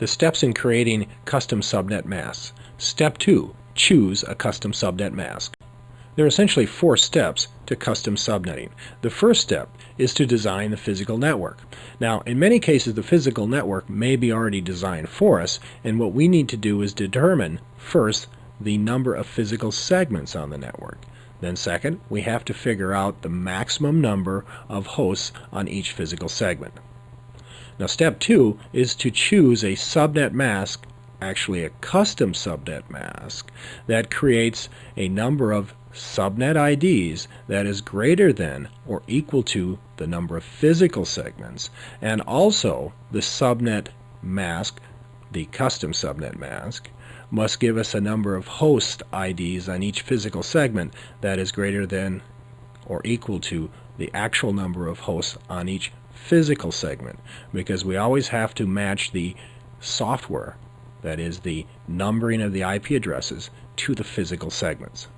The steps in creating custom subnet masks. Step 2. Choose a custom subnet mask. There are essentially 4 steps to custom subnetting. The first step is to design the physical network. Now, in many cases, the physical network may be already designed for us, and what we need to do is determine, first, the number of physical segments on the network. Then second, we have to figure out the maximum number of hosts on each physical segment. Now, step 2 is to choose a subnet mask, actually a custom subnet mask, that creates a number of subnet IDs that is greater than or equal to the number of physical segments, and also the subnet mask, the custom subnet mask, must give us a number of host IDs on each physical segment that is greater than or equal to the actual number of hosts on each physical segment, because we always have to match the software, that is the numbering of the IP addresses, to the physical segments.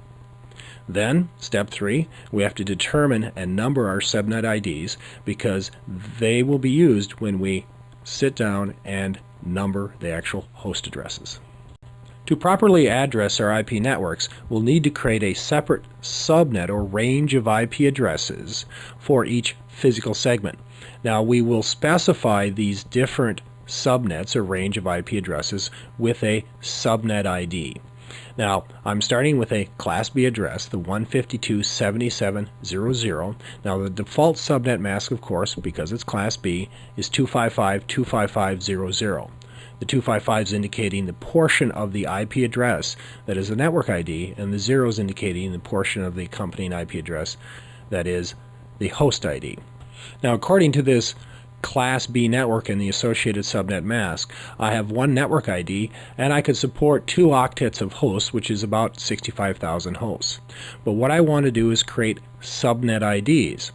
Then, step 3, we have to determine and number our subnet IDs, because they will be used when we sit down and number the actual host addresses. To properly address our IP networks, we'll need to create a separate subnet or range of IP addresses for each physical segment. Now, we will specify these different subnets or range of IP addresses with a subnet ID. Now, I'm starting with a Class B address, the 152.77.00. Now, the default subnet mask, of course, because it's Class B, is 255.255.00. The 255 is indicating the portion of the IP address that is the network ID, and the 0 is indicating the portion of the accompanying IP address that is the host ID. Now, according to this Class B network and the associated subnet mask, I have one network ID, and I could support 2 octets of hosts, which is about 65,000 hosts. But what I want to do is create subnet IDs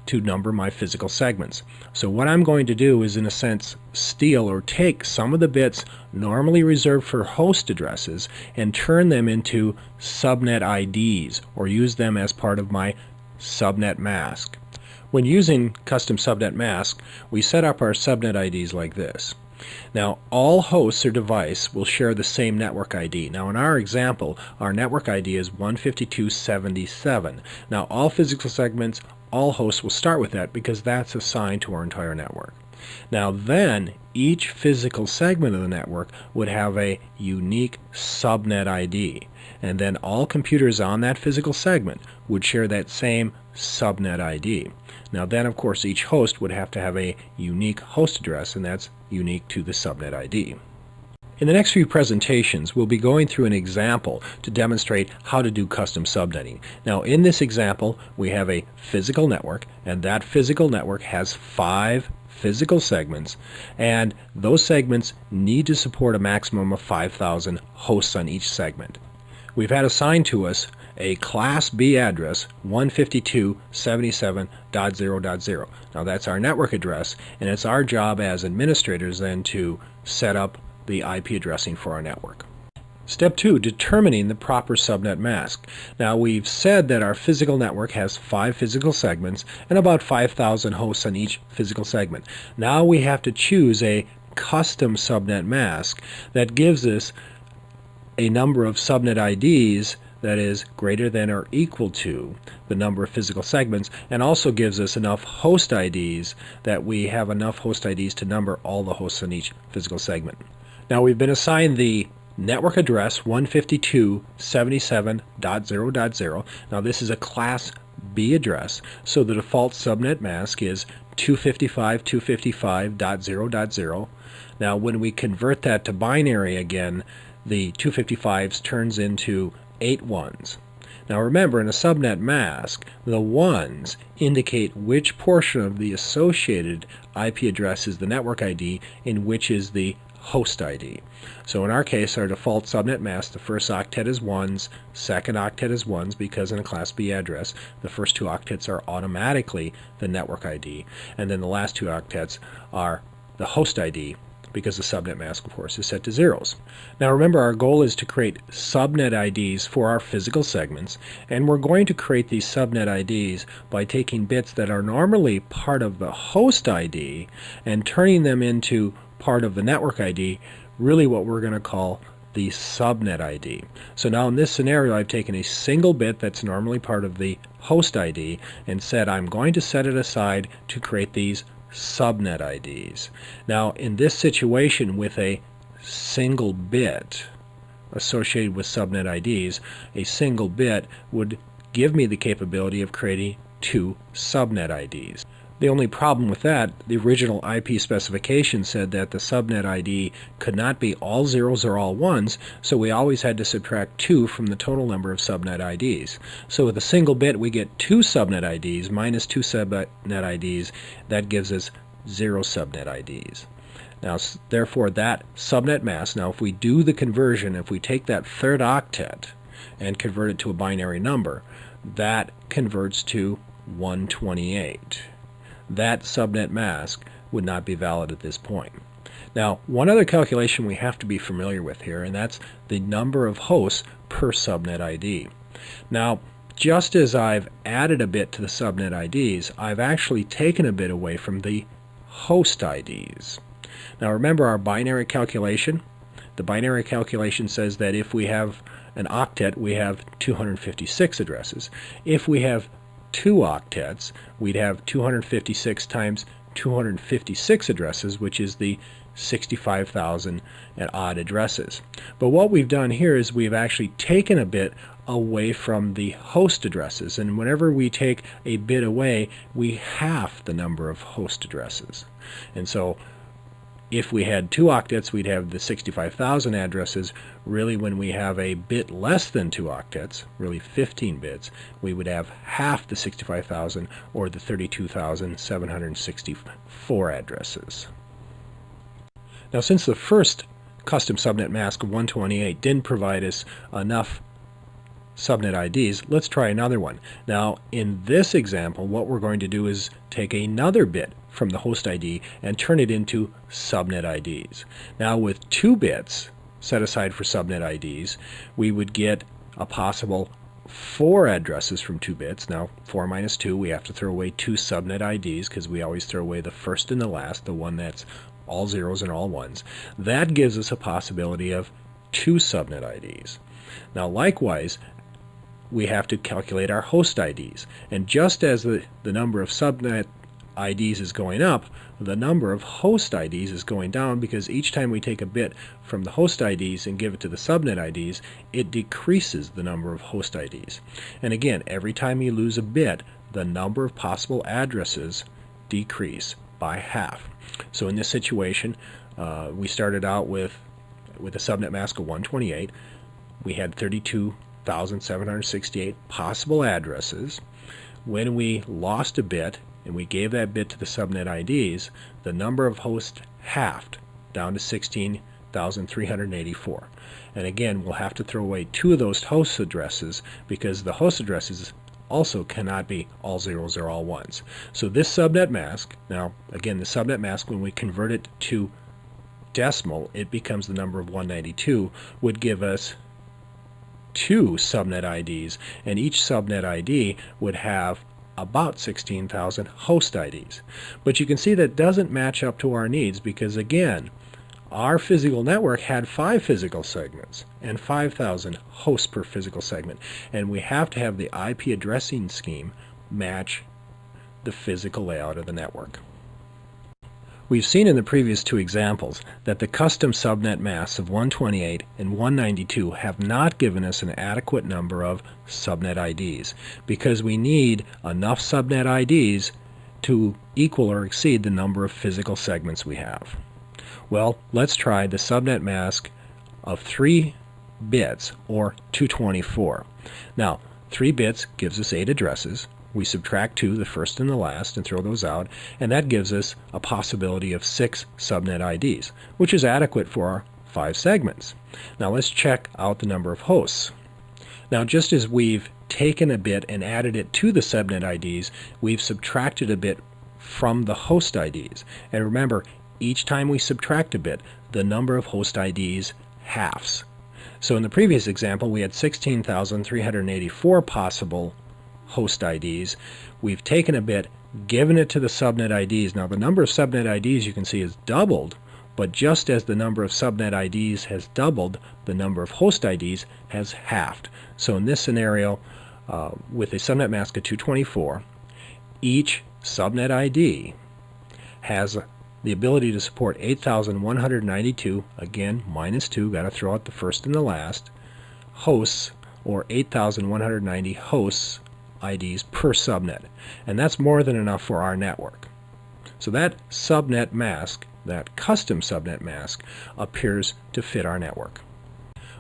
to number my physical segments. So what I'm going to do is, in a sense, steal or take some of the bits normally reserved for host addresses and turn them into subnet IDs, or use them as part of my subnet mask. When using Custom Subnet Mask, we set up our subnet IDs like this. Now, all hosts or device will share the same network ID. Now, in our example, our network ID is 152.77. Now, all physical segments, all hosts will start with that because that's assigned to our entire network. Now then, each physical segment of the network would have a unique subnet ID, and then all computers on that physical segment would share that same subnet ID. Now then, of course, each host would have to have a unique host address, and that's unique to the subnet ID. In the next few presentations, we'll be going through an example to demonstrate how to do custom subnetting. Now, in this example, we have a physical network, and that physical network has 5 physical segments, and those segments need to support a maximum of 5,000 hosts on each segment. We've had assigned to us a Class B address, 152.77.0.0. Now, that's our network address, and it's our job as administrators then to set up the IP addressing for our network. Step 2, determining the proper subnet mask. Now, we've said that our physical network has 5 physical segments and about 5,000 hosts on each physical segment. Now we have to choose a custom subnet mask that gives us a number of subnet IDs that is greater than or equal to the number of physical segments, and also gives us enough host IDs that we have enough host IDs to number all the hosts on each physical segment. Now, we've been assigned the network address 152.77.0.0. Now, this is a Class B address, so the default subnet mask is 255.255.0.0. Now, when we convert that to binary again, the 255s turns into 8 ones. Now remember, in a subnet mask, the ones indicate which portion of the associated IP address is the network ID and which is the host ID. So in our case, our default subnet mask, the first octet is 1s, second octet is 1s, because in a Class B address, the first 2 octets are automatically the network ID, and then the last 2 octets are the host ID, because the subnet mask, of course, is set to 0s. Now remember, our goal is to create subnet IDs for our physical segments, and we're going to create these subnet IDs by taking bits that are normally part of the host ID and turning them into part of the network ID, really what we're going to call the subnet ID. So now in this scenario, I've taken a single bit that's normally part of the host ID and said I'm going to set it aside to create these subnet IDs. Now in this situation, with a single bit associated with subnet IDs, a single bit would give me the capability of creating two subnet IDs. The only problem with that, the original IP specification said that the subnet ID could not be all zeros or all ones, so we always had to subtract 2 from the total number of subnet IDs. So with a single bit, we get 2 subnet IDs minus 2 subnet IDs. That gives us 0 subnet IDs. Now, therefore, that subnet mask, now if we do the conversion, if we take that third octet and convert it to a binary number, that converts to 128. That subnet mask would not be valid at this point. Now, one other calculation we have to be familiar with here, and that's the number of hosts per subnet ID. Now, just as I've added a bit to the subnet IDs, I've actually taken a bit away from the host IDs. Now remember our binary calculation? The binary calculation says that if we have an octet, we have 256 addresses. If we have 2 octets, we'd have 256 times 256 addresses, which is the 65,000 and odd addresses. But what we've done here is we've actually taken a bit away from the host addresses, and whenever we take a bit away, we halve the number of host addresses. And so if we had 2 octets, we'd have the 65,000 addresses. Really, when we have a bit less than 2 octets, really 15 bits, we would have half the 65,000, or the 32,764 addresses. Now, since the first custom subnet mask of 128 didn't provide us enough subnet IDs, let's try another one. Now, in this example, what we're going to do is take another bit from the host ID and turn it into subnet IDs. Now, with 2 bits set aside for subnet IDs, we would get a possible 4 addresses from 2 bits. Now, 4 minus 2, we have to throw away 2 subnet IDs because we always throw away the first and the last, the one that's all zeros and all ones. That gives us a possibility of 2 subnet IDs. Now, likewise, we have to calculate our host IDs. And just as the number of subnet IDs is going up, the number of host IDs is going down, because each time we take a bit from the host IDs and give it to the subnet IDs, it decreases the number of host IDs. And again, every time you lose a bit, the number of possible addresses decrease by half. So in this situation, we started out with a subnet mask of 128. We had 32,768 possible addresses. When we lost a bit and we gave that bit to the subnet IDs, the number of hosts halved down to 16,384. And again, we'll have to throw away 2 of those host addresses, because the host addresses also cannot be all zeros or all ones. So this subnet mask, now again, the subnet mask, when we convert it to decimal, it becomes the number of 192, would give us 2 subnet IDs, and each subnet ID would have about 16,000 host IDs. But you can see that doesn't match up to our needs, because again, our physical network had 5 physical segments and 5,000 hosts per physical segment, and we have to have the IP addressing scheme match the physical layout of the network. We've seen in the previous 2 examples that the custom subnet masks of 128 and 192 have not given us an adequate number of subnet IDs, because we need enough subnet IDs to equal or exceed the number of physical segments we have. Well, let's try the subnet mask of 3 bits, or 224. Now, 3 bits gives us 8 addresses. We subtract 2, the first and the last, and throw those out, and that gives us a possibility of 6 subnet IDs, which is adequate for our 5 segments. Now let's check out the number of hosts. Now, just as we've taken a bit and added it to the subnet IDs, we've subtracted a bit from the host IDs. And remember, each time we subtract a bit, the number of host IDs halves. So in the previous example, we had 16,384 possible host IDs. We've taken a bit, given it to the subnet IDs. Now the number of subnet IDs, you can see, is doubled, But just as the number of subnet IDs has doubled, the number of host IDs has halved. So in this scenario, with a subnet mask of 224, each subnet ID has the ability to support 8,192, again, minus 2, got to throw out the first and the last, hosts, or 8,190 hosts IDs per subnet. And that's more than enough for our network. So that subnet mask, that custom subnet mask, appears to fit our network.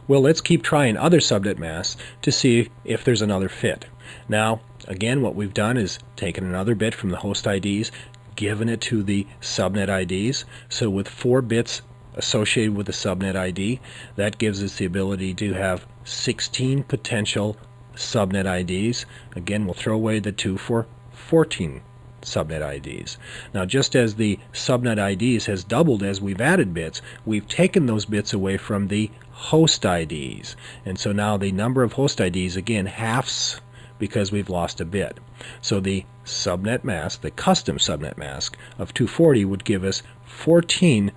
Well, let's keep trying other subnet masks to see if there's another fit. Now, again, what we've done is taken another bit from the host IDs, given it to the subnet IDs. So with 4 bits associated with the subnet ID, that gives us the ability to have 16 potential subnet IDs. Again, we'll throw away the 2 for 14 subnet IDs. Now, just as the subnet IDs has doubled as we've added bits, we've taken those bits away from the host IDs. And so now the number of host IDs, again, halves because we've lost a bit. So the subnet mask, the custom subnet mask of 240 would give us 14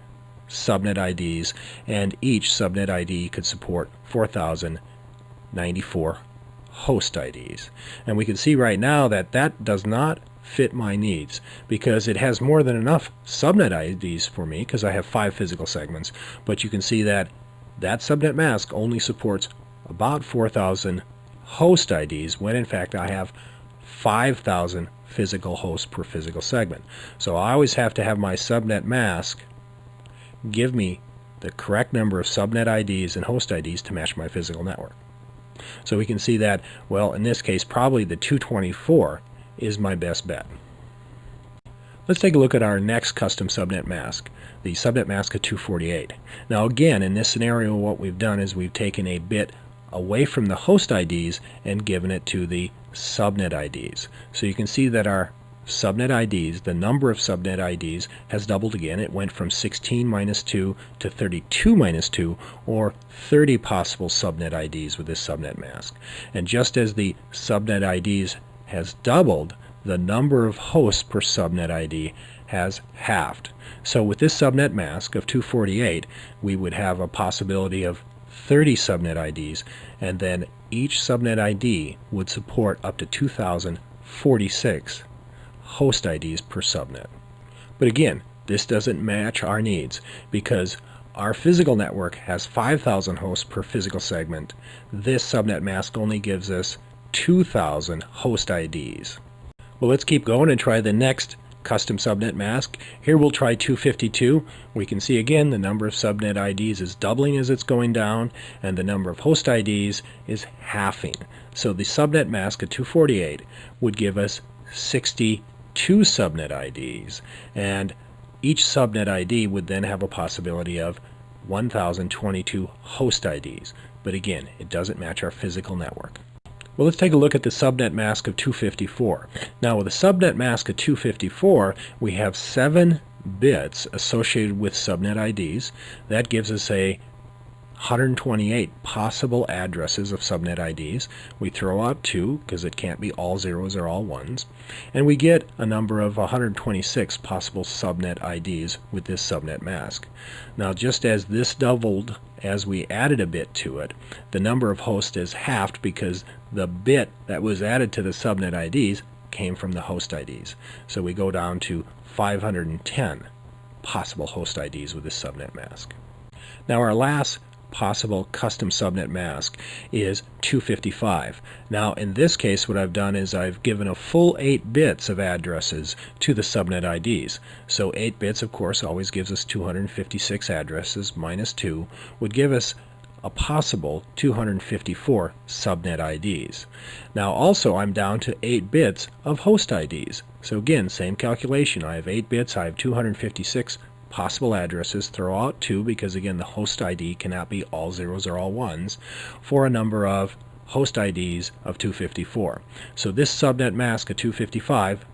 subnet IDs, and each subnet ID could support 4,094 host IDs. And we can see right now that that does not fit my needs because it has more than enough subnet IDs for me because I have 5 physical segments, but you can see that that subnet mask only supports about 4,000 host IDs when in fact I have 5,000 physical hosts per physical segment. So I always have to have my subnet mask give me the correct number of subnet IDs and host IDs to match my physical network. So we can see that, well, in this case, probably the 224 is my best bet. Let's take a look at our next custom subnet mask, the subnet mask of 248. Now again, in this scenario, what we've done is we've taken a bit away from the host IDs and given it to the subnet IDs. So you can see that our subnet IDs, the number of subnet IDs, has doubled again. It went from 16 minus 2 to 32 minus 2, or 30 possible subnet IDs with this subnet mask. And just as the subnet IDs has doubled, the number of hosts per subnet ID has halved. So with this subnet mask of 248, we would have a possibility of 30 subnet IDs, and then each subnet ID would support up to 2,046 host IDs per subnet. But again, this doesn't match our needs because our physical network has 5,000 hosts per physical segment. This subnet mask only gives us 2,000 host IDs. Well, let's keep going and try the next custom subnet mask. Here we'll try 252. We can see again the number of subnet IDs is doubling as it's going down, and the number of host IDs is halving. So the subnet mask of 248 would give us 62 subnet IDs, and each subnet ID would then have a possibility of 1,022 host IDs. But again, it doesn't match our physical network. Well, let's take a look at the subnet mask of 254. Now, with a subnet mask of 254, we have 7 bits associated with subnet IDs. That gives us a 128 possible addresses of subnet IDs. We throw out 2 because it can't be all zeros or all ones. And we get a number of 126 possible subnet IDs with this subnet mask. Now, just as this doubled as we added a bit to it, the number of hosts is halved because the bit that was added to the subnet IDs came from the host IDs. So we go down to 510 possible host IDs with this subnet mask. Now, our last possible custom subnet mask is 255. Now, in this case, what I've done is I've given a full 8 bits of addresses to the subnet IDs. So 8 bits, of course, always gives us 256 addresses minus 2 would give us a possible 254 subnet IDs. Now, also, I'm down to 8 bits of host IDs. So again, same calculation. I have 8 bits, I have 256 possible addresses, throw out 2 because again the host ID cannot be all zeros or all ones, for a number of host IDs of 254. So this subnet mask of 255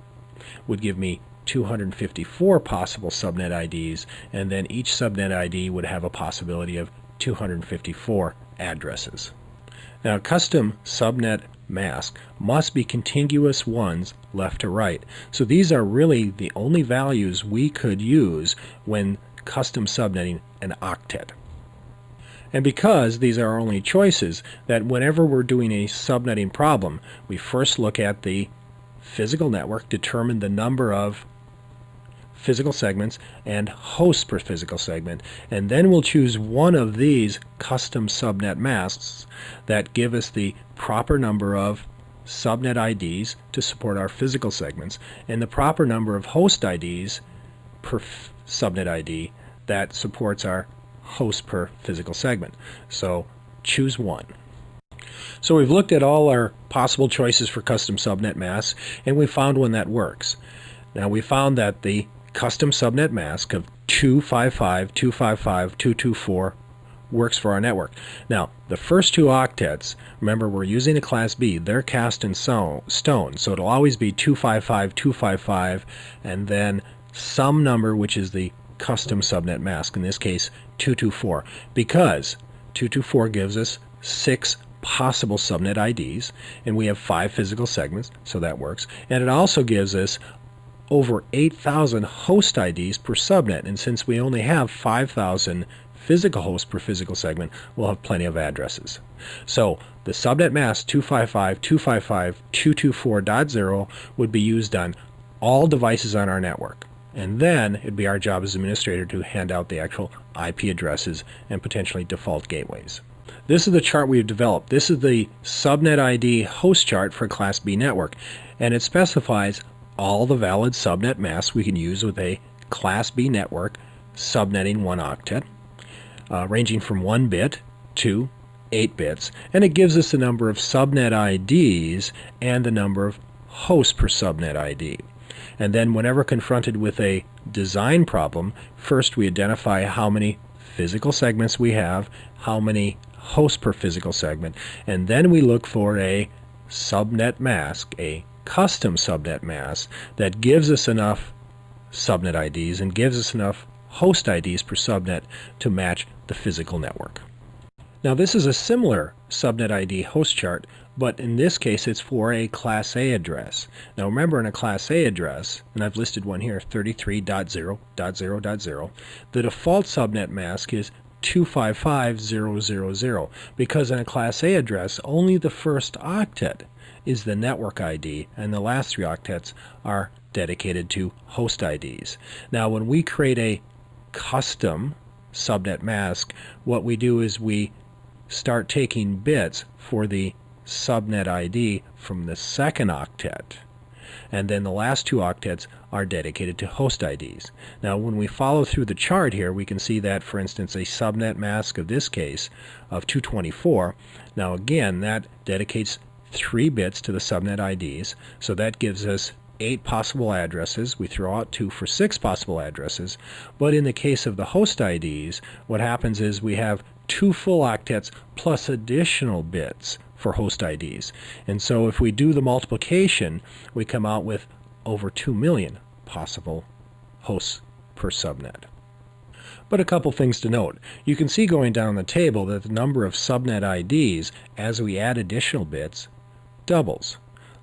would give me 254 possible subnet IDs, and then each subnet ID would have a possibility of 254 addresses. Now, custom subnet mask must be contiguous ones left to right. So these are really the only values we could use when custom subnetting an octet. And because these are our only choices, that whenever we're doing a subnetting problem, we first look at the physical network, determine the number of physical segments and hosts per physical segment, and then we'll choose one of these custom subnet masks that give us the proper number of subnet IDs to support our physical segments and the proper number of host IDs per subnet ID that supports our host per physical segment. So choose one. So we've looked at all our possible choices for custom subnet masks, and we found one that works. Now we found that the custom subnet mask of 255, 255, 224 works for our network. Now the first two octets, remember we're using a class B, they're cast in stone, so it'll always be 255, 255, and then some number which is the custom subnet mask, in this case 224, because 224 gives us 6 possible subnet IDs, and we have 5 physical segments, so that works. And it also gives us over 8,000 host IDs per subnet, and since we only have 5,000 physical hosts per physical segment, we'll have plenty of addresses. So the subnet mask 255, 255, 224.0 would be used on all devices on our network. And then it'd be our job as administrator to hand out the actual IP addresses and potentially default gateways. This is the chart we've developed. This is the subnet ID host chart for Class B network, and it specifies all the valid subnet masks we can use with a Class B network subnetting 1 octet, ranging from 1 bit to 8 bits, and it gives us the number of subnet IDs and the number of hosts per subnet ID. And then whenever confronted with a design problem, first we identify how many physical segments we have, how many hosts per physical segment, and then we look for a subnet mask, a custom subnet mask that gives us enough subnet IDs and gives us enough host IDs per subnet to match the physical network. Now this is a similar subnet ID host chart, but in this case it's for a Class A address. Now remember, in a Class A address, and I've listed one here, 33.0.0.0, the default subnet mask is 255.0.0.0, because in a Class A address only the first octet is the network ID and the last 3 octets are dedicated to host IDs. Now when we create a custom subnet mask, what we do is we start taking bits for the subnet ID from the second octet, and then the last 2 octets are dedicated to host IDs. Now when we follow through the chart here, we can see that, for instance, a subnet mask of this case of 224, now again that dedicates 3 bits to the subnet IDs, so that gives us 8 possible addresses. We throw out 2 for 6 possible addresses, but in the case of the host IDs, what happens is we have 2 full octets plus additional bits for host IDs. And so if we do the multiplication, we come out with over 2 million possible hosts per subnet. But a couple things to note. You can see going down the table that the number of subnet IDs as we add additional bits doubles.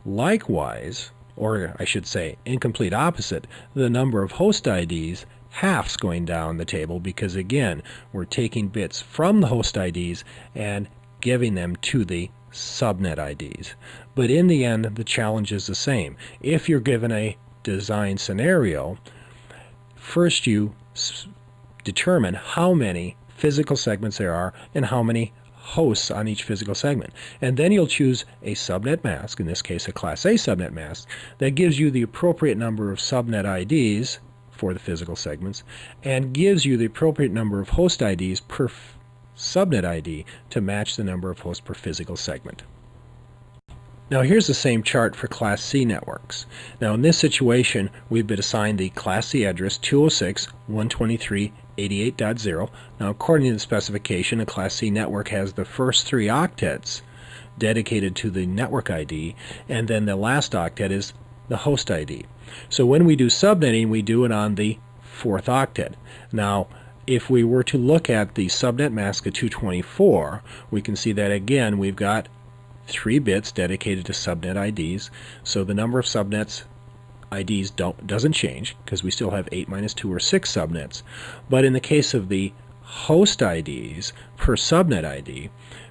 Likewise, or I should say incomplete opposite, the number of host IDs halves going down the table, because again we're taking bits from the host IDs and giving them to the subnet IDs. But in the end the challenge is the same. If you're given a design scenario, first you determine how many physical segments there are and how many hosts on each physical segment, and then you'll choose a subnet mask, in this case a Class A subnet mask, that gives you the appropriate number of subnet IDs for the physical segments and gives you the appropriate number of host IDs per subnet ID to match the number of hosts per physical segment. Now here's the same chart for Class C networks. Now in this situation we've been assigned the Class C address 206.123.88.0. Now according to the specification, a Class C network has the first 3 octets dedicated to the network ID, and then the last octet is the host ID. So when we do subnetting, we do it on the 4th octet. Now if we were to look at the subnet mask of 224, we can see that again we've got 3 bits dedicated to subnet IDs, so the number of subnets IDs doesn't change because we still have 8 minus 2 or 6 subnets. But in the case of the host IDs per subnet ID,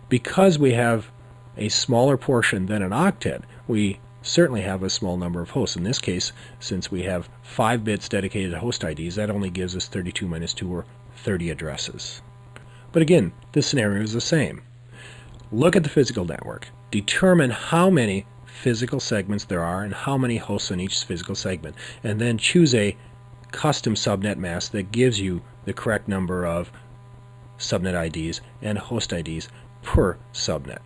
because we have a smaller portion than an octet, we certainly have a small number of hosts. In this case, since we have 5 bits dedicated to host IDs, that only gives us 32 minus 2 or 30 addresses. But again, this scenario is the same. Look at the physical network. Determine how many physical segments there are and how many hosts on each physical segment, and then choose a custom subnet mask that gives you the correct number of subnet IDs and host IDs per subnet.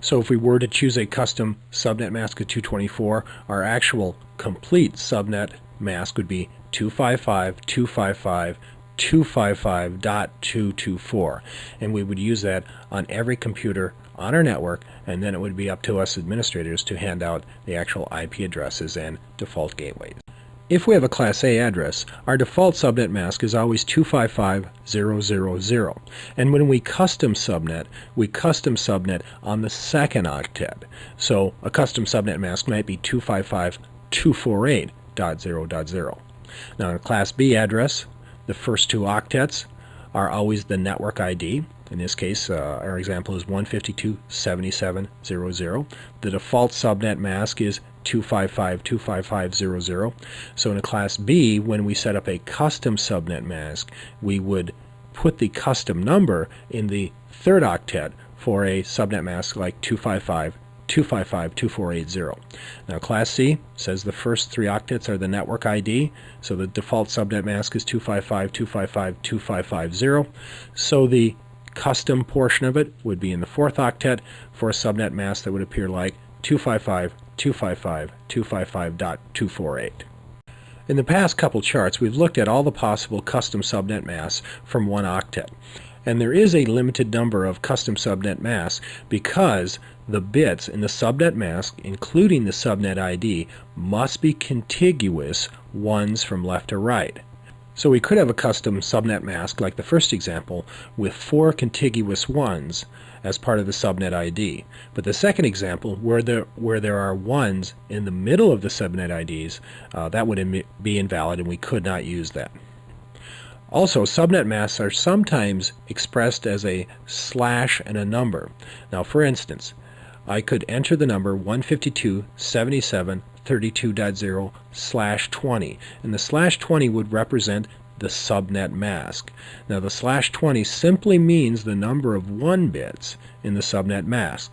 So if we were to choose a custom subnet mask of 224, our actual complete subnet mask would be 255.255.255.224, and we would use that on every computer on our network, and then it would be up to us administrators to hand out the actual IP addresses and default gateways. If we have a Class A address, our default subnet mask is always 255.000, and when we custom subnet on the second octet. So a custom subnet mask might be 255.248.0.0. Now in a Class B address, the first 2 octets are always the network ID. In this case, our example is 152.77.00. The default subnet mask is 255.255.00. So in a Class B, when we set up a custom subnet mask, we would put the custom number in the third octet for a subnet mask like 255.255.2480. Now Class C says the first 3 octets are the network ID, so the default subnet mask is 255.255.2550. So the custom portion of it would be in the 4th octet for a subnet mask that would appear like 255.255.255.248. In the past couple charts, we've looked at all the possible custom subnet masks from 1 octet. And there is a limited number of custom subnet masks because the bits in the subnet mask, including the subnet ID, must be contiguous ones from left to right. So we could have a custom subnet mask, like the first example, with 4 contiguous ones as part of the subnet ID. But the second example, where there are ones in the middle of the subnet IDs, that would be invalid, and we could not use that. Also, subnet masks are sometimes expressed as a slash and a number. Now, for instance, I could enter the number 152.77.32.0/20, and the /20 would represent the subnet mask. Now, the /20 simply means the number of 1 bits in the subnet mask.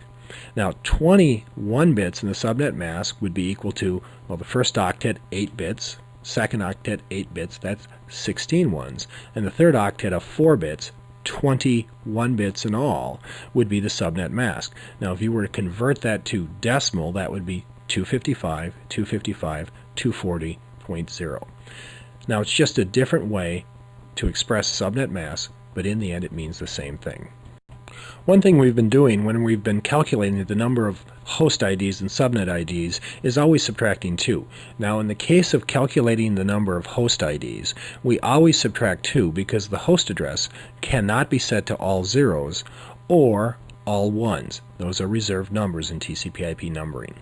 Now, 21 bits in the subnet mask would be equal to, well, the first octet, 8 bits, second octet, 8 bits, that's 16 ones, and the third octet of 4 bits, 21 bits in all, would be the subnet mask. Now, if you were to convert that to decimal, that would be 255, 255, 240.0. Now, it's just a different way to express subnet mask, but in the end it means the same thing. One thing we've been doing when we've been calculating the number of host IDs and subnet IDs is always subtracting 2. Now, in the case of calculating the number of host IDs, we always subtract 2 because the host address cannot be set to all zeros or all ones. Those are reserved numbers in TCP/IP numbering.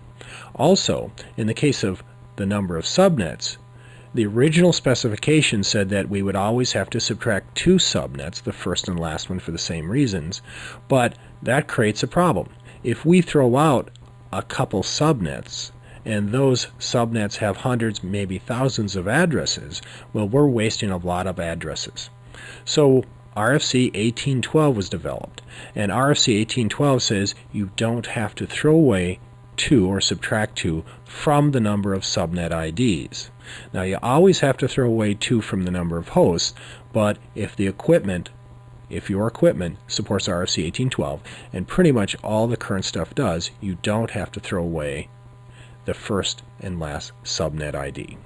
Also, in the case of the number of subnets, the original specification said that we would always have to subtract 2 subnets, the first and last one, for the same reasons, but that creates a problem. If we throw out a couple subnets, and those subnets have hundreds, maybe thousands of addresses, well, we're wasting a lot of addresses. So RFC 1812 was developed, and RFC 1812 says you don't have to throw away 2 or subtract 2 from the number of subnet IDs. Now, you always have to throw away 2 from the number of hosts, but if your equipment supports RFC 1812, and pretty much all the current stuff does, you don't have to throw away the first and last subnet ID.